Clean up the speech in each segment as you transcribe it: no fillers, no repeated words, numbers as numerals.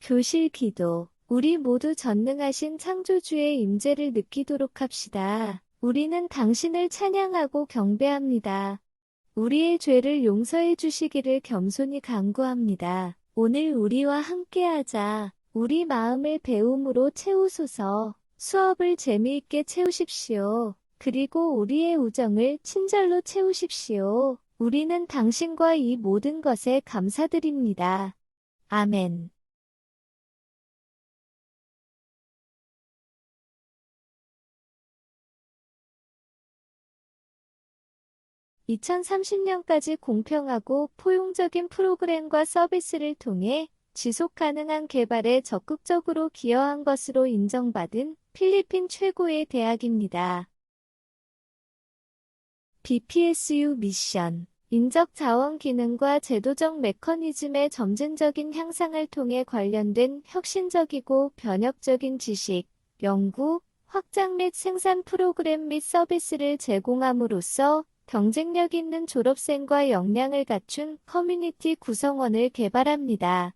교실 기도. 우리 모두 전능하신 창조주의 임재를 느끼도록 합시다. 우리는 당신을 찬양하고 경배합니다. 우리의 죄를 용서해 주시기를 겸손히 간구합니다. 오늘 우리와 함께하자. 우리 마음을 배움으로 채우소서. 수업을 재미있게 채우십시오. 그리고 우리의 우정을 친절로 채우십시오. 우리는 당신과 이 모든 것에 감사드립니다. 아멘. 2030년까지 공평하고 포용적인 프로그램과 서비스를 통해 지속 가능한 개발에 적극적으로 기여한 것으로 인정받은 필리핀 최고의 대학입니다. BPSU 미션. 인적 자원 기능과 제도적 메커니즘의 점진적인 향상을 통해 관련된 혁신적이고 변혁적인 지식, 연구, 확장 및 생산 프로그램 및 서비스를 제공함으로써 경쟁력 있는 졸업생과 역량을 갖춘 커뮤니티 구성원을 개발합니다.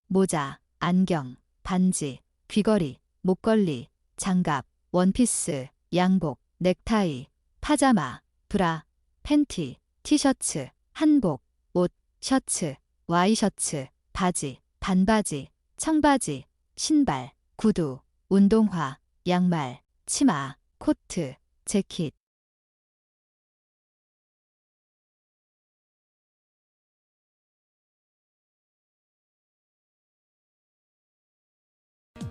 모자, 안경, 반지, 귀걸이, 목걸이, 장갑, 원피스, 양복, 넥타이, 파자마, 브라, 팬티, 티셔츠, 한복, 옷, 셔츠, 와이셔츠, 바지, 반바지, 청바지, 신발, 구두, 운동화, 양말, 치마, 코트, 재킷.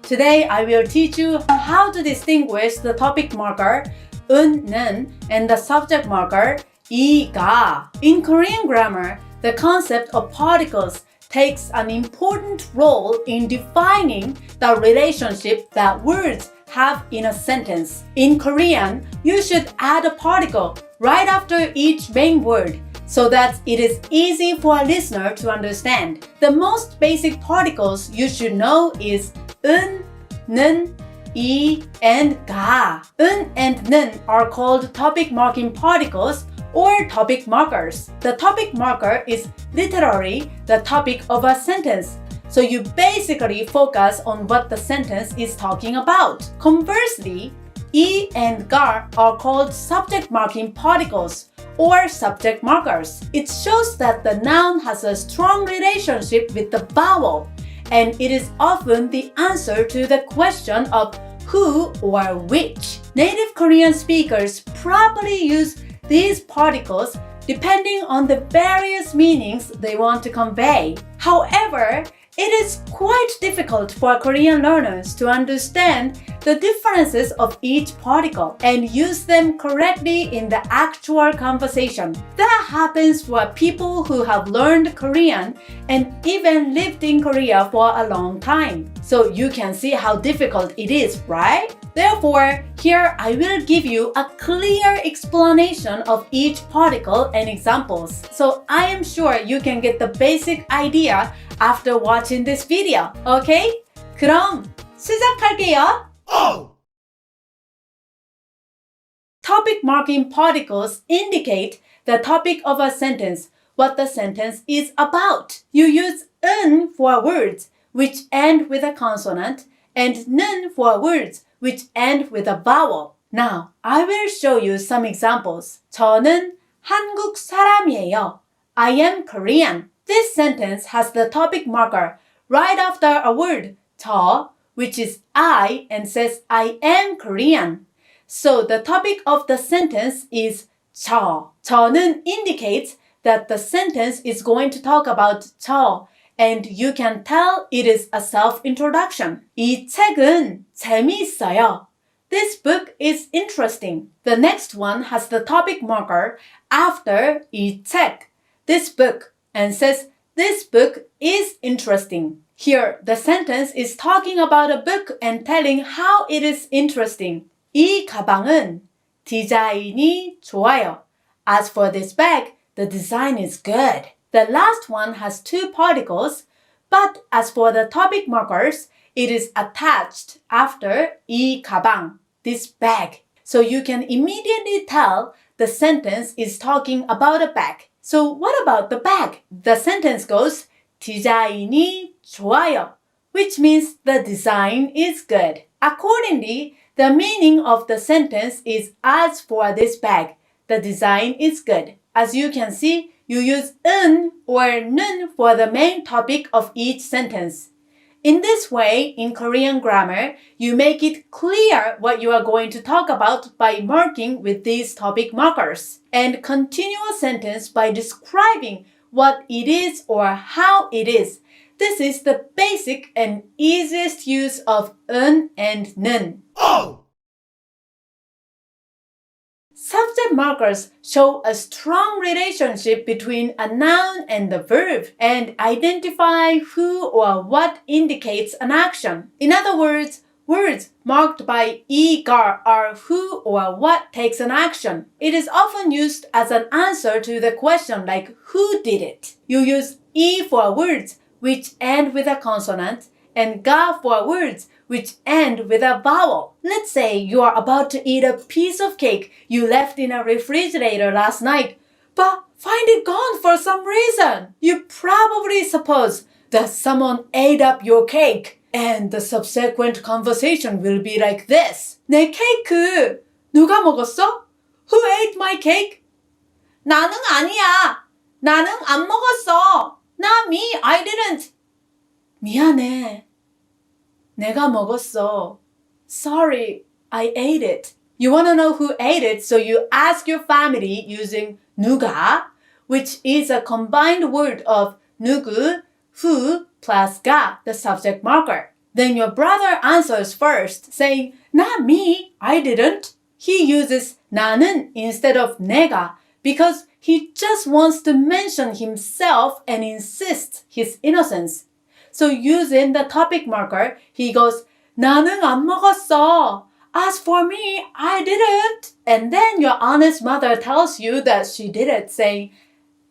Today, I will teach you how to distinguish the topic marker 은, 는 and the subject marker 이, 가. In Korean grammar, the concept of particles takes an important role in defining the relationship that words have in a sentence. In Korean, you should add a particle right after each main word so that it is easy for a listener to understand. The most basic particles you should know is 은, 는, 이, and 가. 은 and 는 are called topic marking particles or topic markers. The topic marker is literally the topic of a sentence, so you basically focus on what the sentence is talking about. Conversely, 이 and 가 are called subject marking particles or subject markers. It shows that the noun has a strong relationship with the vowel, and it is often the answer to the question of who or which. Native Korean speakers probably use these particles depending on the various meanings they want to convey. However, it is quite difficult for Korean learners to understand the differences of each particle and use them correctly in the actual conversation. That happens for people who have learned Korean and even lived in Korea for a long time. So you can see how difficult it is, right? Therefore, here I will give you a clear explanation of each particle and examples. So I am sure you can get the basic idea after watching this video. Okay? 그럼 시작할게요. Topic marking particles indicate the topic of a sentence, what the sentence is about. You use 은 for words which end with a consonant and 는 for words which end with a vowel. Now, I will show you some examples. 저는 한국 사람이에요. I am Korean. This sentence has the topic marker right after a word, 저, which is I and says I am Korean. So the topic of the sentence is 저. 저는 indicates that the sentence is going to talk about 저, and you can tell it is a self-introduction. 이 책은 재미있어요. This book is interesting. The next one has the topic marker after 이 책, this book, and says this book is interesting. Here, the sentence is talking about a book and telling how it is interesting. 이 가방은 디자인이 좋아요. As for this bag, the design is good. The last one has two particles, but as for the topic markers, it is attached after 이 가방, this bag. So you can immediately tell the sentence is talking about a bag. So what about the bag? The sentence goes, 디자인이 좋아요, which means the design is good. Accordingly, the meaning of the sentence is as for this bag, the design is good. As you can see, you use 은 or 는 for the main topic of each sentence. In this way, in Korean grammar, you make it clear what you are going to talk about by marking with these topic markers, and continue a sentence by describing what it is or how it is. This is the basic and easiest use of 은 and 는. Subject markers show a strong relationship between a noun and the verb and identify who or what indicates an action. In other words, words marked by 이가 are who or what takes an action. It is often used as an answer to the question like who did it. You use 이 for words which end with a consonant and 가 for words which end with a vowel. Let's say you are about to eat a piece of cake you left in a refrigerator last night, but find it gone for some reason. You probably suppose that someone ate up your cake, and the subsequent conversation will be like this. 내 케이크 누가 먹었어? Who ate my cake? 나는 아니야. 나는 안 먹었어. Not me, I didn't. 미안해. 내가 먹었어. Sorry, I ate it. You want to know who ate it, so you ask your family using 누가, which is a combined word of 누구, who, plus 가, the subject marker. Then your brother answers first, saying, Not me, I didn't. He uses 나는 instead of 내가 because he just wants to mention himself and insists his innocence. So using the topic marker, he goes, 나는 안 먹었어. As for me, I didn't. And then your honest mother tells you that she did it, saying,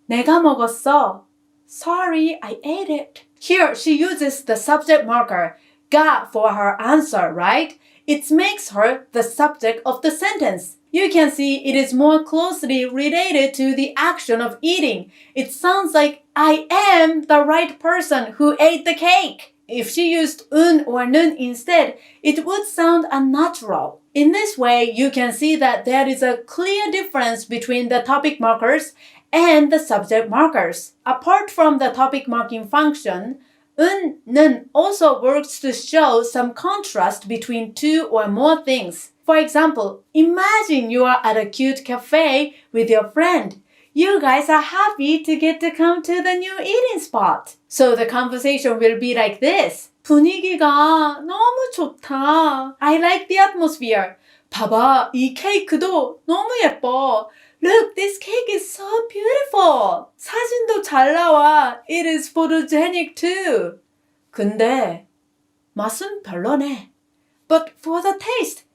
내가 먹었어. Sorry, I ate it. Here, she uses the subject marker, 가, for her answer, right? It makes her the subject of the sentence. You can see it is more closely related to the action of eating. It sounds like I am the right person who ate the cake. If she used 은 or 는 instead, it would sound unnatural. In this way, you can see that there is a clear difference between the topic markers and the subject markers. Apart from the topic marking function, 은, 는 also works to show some contrast between two or more things. For example, imagine you are at a cute cafe with your friend. You guys are happy to get to come to the new eating spot. So the conversation will be like this. 분위기가 너무 좋다. I like the atmosphere. 봐봐, 이 케이크도 너무 예뻐. Look, this cake is so beautiful. 사진도 잘 나와. It is photogenic too. 근데 맛은 별로네. But for the taste,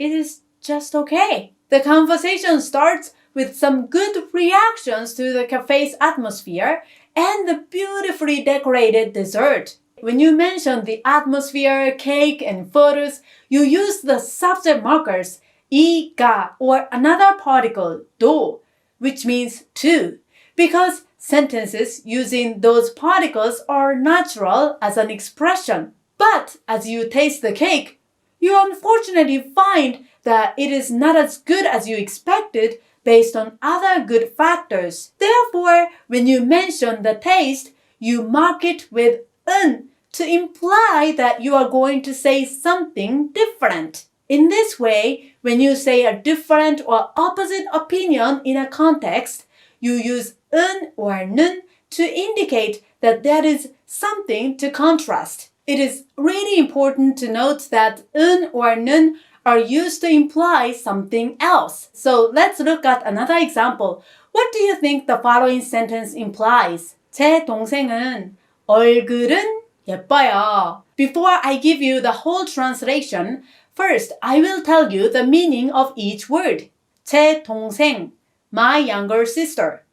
it is just okay. The conversation starts with some good reactions to the cafe's atmosphere and the beautifully decorated dessert. When you mention the atmosphere, cake, and photos, you use the subject markers 이, 가, or another particle, 도, which means to, because sentences using those particles are natural as an expression. But as you taste the cake, you unfortunately find that it is not as good as you expected based on other good factors. Therefore, when you mention the taste, you mark it with 은 to imply that you are going to say something different. In this way, when you say a different or opposite opinion in a context, you use 은 or 는 to indicate that there is something to contrast. It is really important to note that 은 or 는 are used to imply something else. So let's look at another example. What do you think the following sentence implies? 제 동생은 얼굴은 예뻐요. Before I give you the whole translation, First, I will tell you the meaning of each word. 제 동생, my younger sister.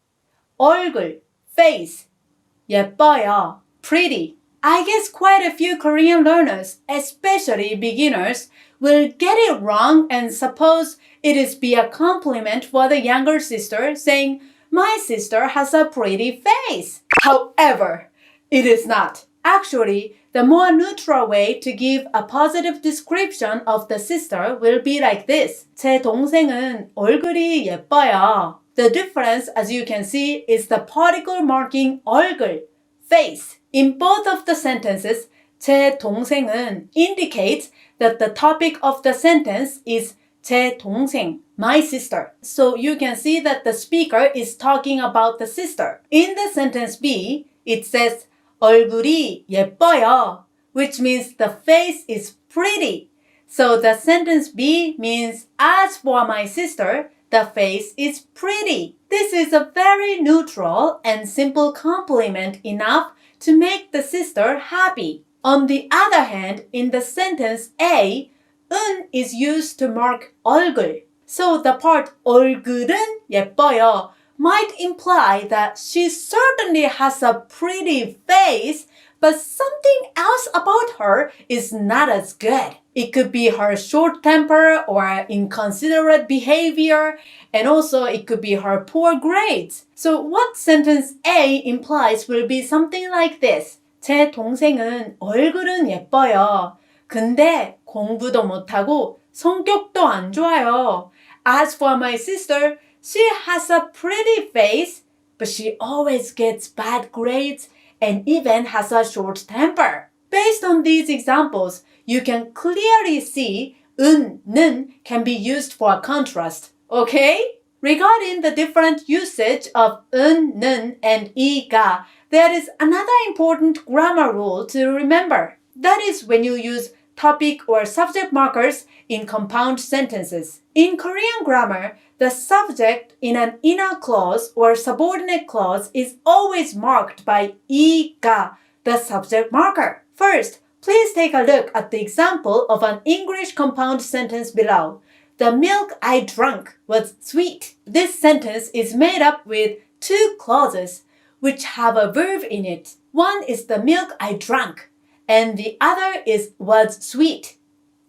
얼굴, face. 예뻐요, pretty. I guess quite a few Korean learners, especially beginners, will get it wrong and suppose it is be a compliment for the younger sister saying, my sister has a pretty face. However, it is not. Actually, the more neutral way to give a positive description of the sister will be like this. 제 동생은 얼굴이 예뻐요. The difference, as you can see, is the particle marking 얼굴, face. In both of the sentences, 제 동생은 indicates that the topic of the sentence is 제 동생, my sister. So you can see that the speaker is talking about the sister. In the sentence B, it says 얼굴이 예뻐요, which means the face is pretty. So the sentence B means as for my sister, the face is pretty. This is a very neutral and simple compliment enough to make the sister happy. On the other hand, in the sentence A, 은 is used to mark 얼굴. So the part 얼굴은 예뻐요 might imply that she certainly has a pretty face, but something else about her is not as good. It could be her short temper or inconsiderate behavior, and also it could be her poor grades. So what sentence A implies will be something like this. 제 동생은 얼굴은 예뻐요. 근데 공부도 못하고 성격도 안 좋아요. As for my sister, she has a pretty face, but she always gets bad grades and even has a short temper. Based on these examples, you can clearly see 은, 는 can be used for a contrast. Okay? Regarding the different usage of 은, 는, and 이가, there is another important grammar rule to remember. That is when you use topic or subject markers in compound sentences. In Korean grammar, the subject in an inner clause or subordinate clause is always marked by 이가, the subject marker. First, please take a look at the example of an English compound sentence below. The milk I drank was sweet. This sentence is made up with two clauses which have a verb in it. One is the milk I drank, and the other is was sweet.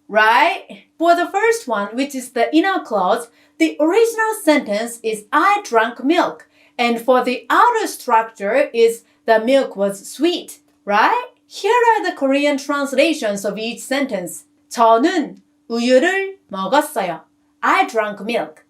Right? For the first one, which is the inner clause, the original sentence is I drank milk, and for the outer structure is the milk was sweet. Right? Here are the Korean translations of each sentence. 저는 우유를 먹었어요. I drank milk.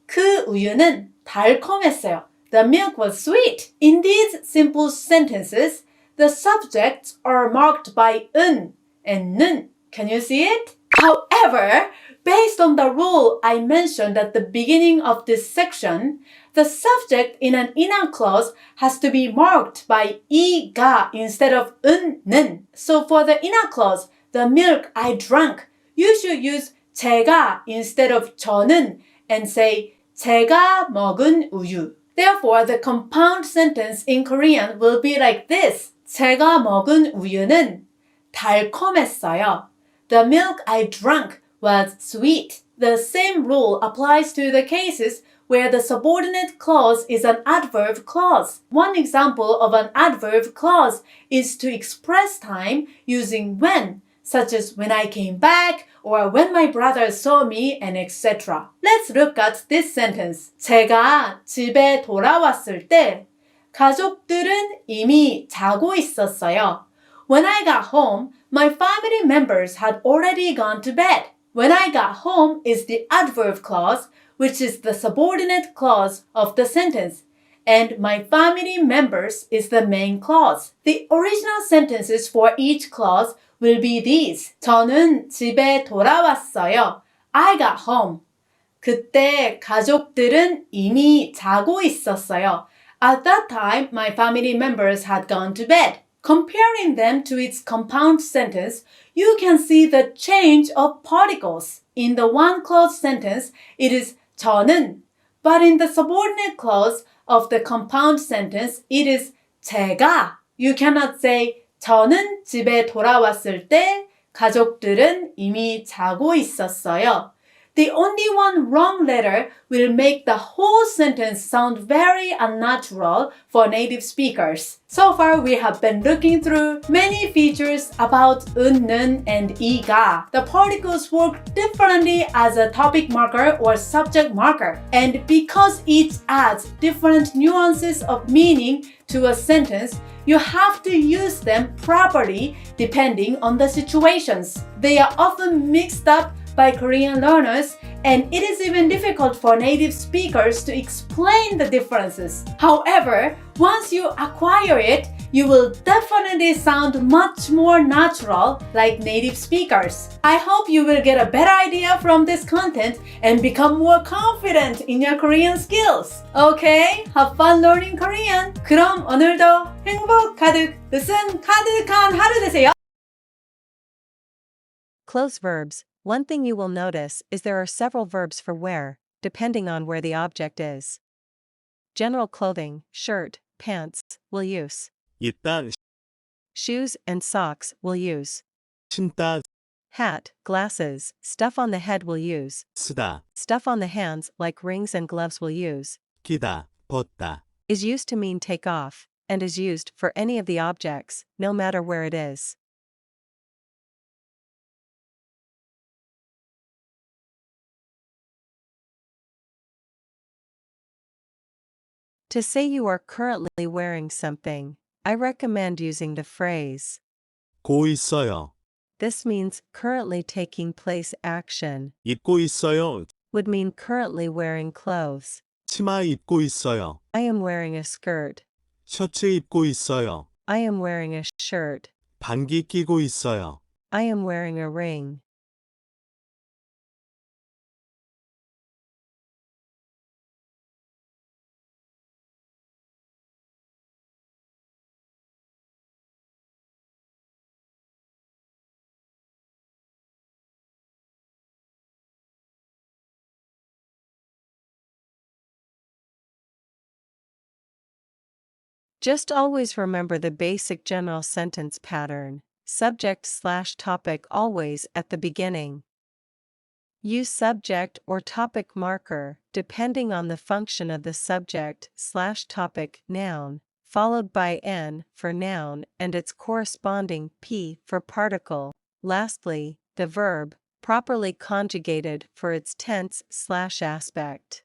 그 우유는 달콤했어요. The milk was sweet. In these simple sentences, the subjects are marked by 은 and 는. Can you see it? However, based on the rule I mentioned at the beginning of this section, the subject in an inner clause has to be marked by 이가 instead of 은, 는. So for the inner clause, the milk I drank, you should use 제가 instead of 저는 and say 제가 먹은 우유. Therefore, the compound sentence in Korean will be like this. 제가 먹은 우유는 달콤했어요. The milk I drank was sweet. The same rule applies to the cases where the subordinate clause is an adverb clause. One example of an adverb clause is to express time using when, such as when I came back or when my brother saw me and etc. Let's look at this sentence. 제가 집에 돌아왔을 때 가족들은 이미 자고 있었어요. When I got home, my family members had already gone to bed. When I got home is the adverb clause, which is the subordinate clause of the sentence, and my family members is the main clause. The original sentences for each clause will be these. 저는 집에 돌아왔어요. I got home. 그때 가족들은 이미 자고 있었어요. At that time, my family members had gone to bed. Comparing them to its compound sentence, you can see the change of particles. In the one clause sentence, it is 저는, but in the subordinate clause of the compound sentence, it is 제가. You cannot say 저는 집에 돌아왔을 때 가족들은 이미 자고 있었어요. The only one wrong letter will make the whole sentence sound very unnatural for native speakers. So far, we have been looking through many features about 은, 는, and 이가. The particles work differently as a topic marker or subject marker. And because each adds different nuances of meaning to a sentence, you have to use them properly depending on the situations. They are often mixed up by Korean learners, and it is even difficult for native speakers to explain the differences. However, once you acquire it, you will definitely sound much more natural like native speakers. I hope you will get a better idea from this content and become more confident in your Korean skills. Okay? Have fun learning Korean. 그럼 오늘도 행복 가득, 웃음 가득한 하루 되세요. Close verbs. One thing you will notice is there are several verbs for wear, depending on where the object is. General clothing, shirt, pants, will use. 입다, Shoes and socks will use. 신다, Hat, glasses, stuff on the head will use. 쓰다, Stuff on the hands like rings and gloves will use. 끼다, 벗다. Is used to mean take off, and is used for any of the objects, no matter where it is. To say you are currently wearing something, I recommend using the phrase. 고 있어요. This means currently taking place action, 입고 있어요. would mean currently wearing clothes. 치마 입고 있어요. I am wearing a skirt. 셔츠 입고 있어요. I am wearing a shirt. 방귀 끼고 있어요. I am wearing a ring. Just always remember the basic general sentence pattern, subject/topic always at the beginning. Use subject or topic marker depending on the function of the subject/topic noun, followed by n for noun and its corresponding p for particle. Lastly, the verb, properly conjugated for its tense/aspect.